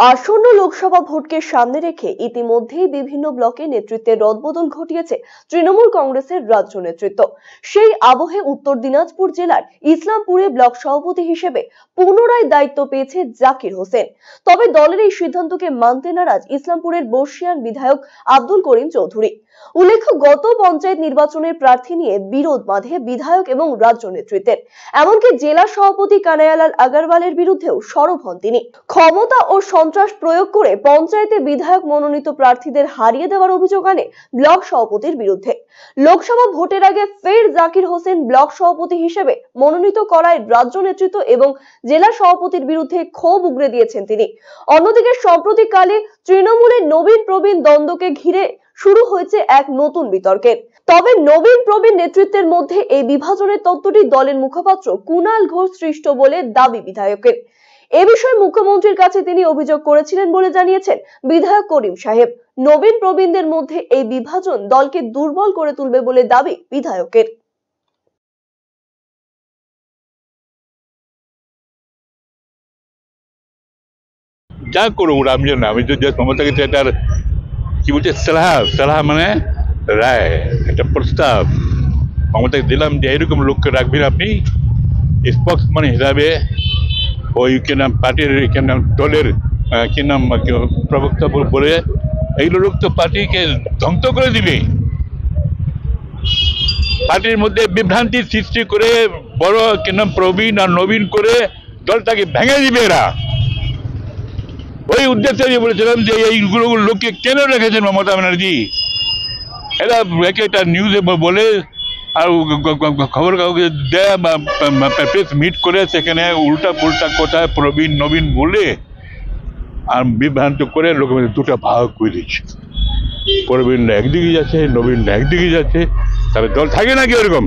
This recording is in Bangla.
আসন্ন লোকসভা ভোটকে সামনে রেখে ইতিমধ্যেই বিভিন্ন ব্লকে নেতৃত্বের রদবদল ঘটিয়েছে তৃণমূল কংগ্রেসের রাজ্য নেতৃত্ব। সেই আবহে উত্তর দিনাজপুর জেলার ইসলামপুরে ব্লক সভাপতি হিসেবে পুনরায় দায়িত্ব পেয়েছে জাকির হোসেন। তবে দলের এই সিদ্ধান্তকে মানতে নারাজ ইসলামপুরের বর্ষিয়ান বিধায়ক আব্দুল করিম চৌধুরী। উল্লেখ্য, গত পঞ্চায়েত নির্বাচনের প্রার্থী নিয়ে বিরোধ বাঁধে বিধায়ক এবং রাজ্য নেতৃত্বের। এমনকি জেলা সভাপতি কানাইয়ালাল আগরওয়ালের বিরুদ্ধেও সরব হন তিনি। ক্ষমতা ও সন্ত্রাস প্রয়োগ করে পঞ্চায়েতে বিধায়ক মনোনীত প্রার্থীদের হারিয়ে দেওয়ার অভিযোগ আনে ব্লক সভাপতির বিরুদ্ধে। লোকসভা ভোটের আগে ফের জাকির হোসেন ব্লক সভাপতি হিসেবে মনোনীত করায় রাজ্য নেতৃত্ব এবং জেলা সভাপতির বিরুদ্ধে ক্ষোভ উগরে দিয়েছেন তিনি। অন্যদিকে সাম্প্রতিককালে তৃণমূলের নবীন প্রবীণ দ্বন্দ্বকে ঘিরে শুরু হয়েছে এক নতুন বিতর্কের। তবে নবীন প্রবীণ নেতৃত্বের মধ্যে এই বিভাজনের তত্ত্বটি দলের মুখপাত্র কুণাল ঘোষ সৃষ্ট বলে দাবি বিধায়কের। এ বিষয়ে মুখ্যমন্ত্রীর কাছে তিনি অভিযোগ করেছিলেন বলে জানিয়েছেন বিধায়ক করিম সাহেব। নবীন প্রবীণদের মধ্যে এই বিভাজন দলকে দুর্বল করে তুলবে বলে দাবি বিধায়কের। যা করুন আমি তো ক্ষমতাকে এটার কি বলছে সালাহ মানে রায়, একটা প্রস্তাব ক্ষমতাকে দিলাম যে এরকম লোককে রাখবেন আপনি স্পোক্সম্যান হিসাবে, ওই কি নাম পার্টির কি নাম দলের কি নাম প্রবক্তা বলে এইগুলো লোক তো পার্টিকে ধ্বংস করে দিবে, পার্টির মধ্যে বিভ্রান্তি সৃষ্টি করে বড় কি নাম প্রবীণ আর নবীন করে দলটাকে ভেঙে দিবে এরা। ওই উদ্দেশ্যে আমি বলেছিলাম যে এইগুলো লোককে কেন রেখেছেন মমতা ব্যানার্জি। এরা একটা নিউজে বলে আর খবর কাগজে দেয় বা প্রেস মিট করে সেখানে উল্টা পুল্টা কোথায় প্রবীণ নবীন বলে আর বিভ্রান্ত করে লোকের দুটো ভাগ করে দিচ্ছে। প্রবীণ একদিকে যাচ্ছে, নবীন একদিকে যাচ্ছে, তাহলে দল থাকে নাকি ওরকম?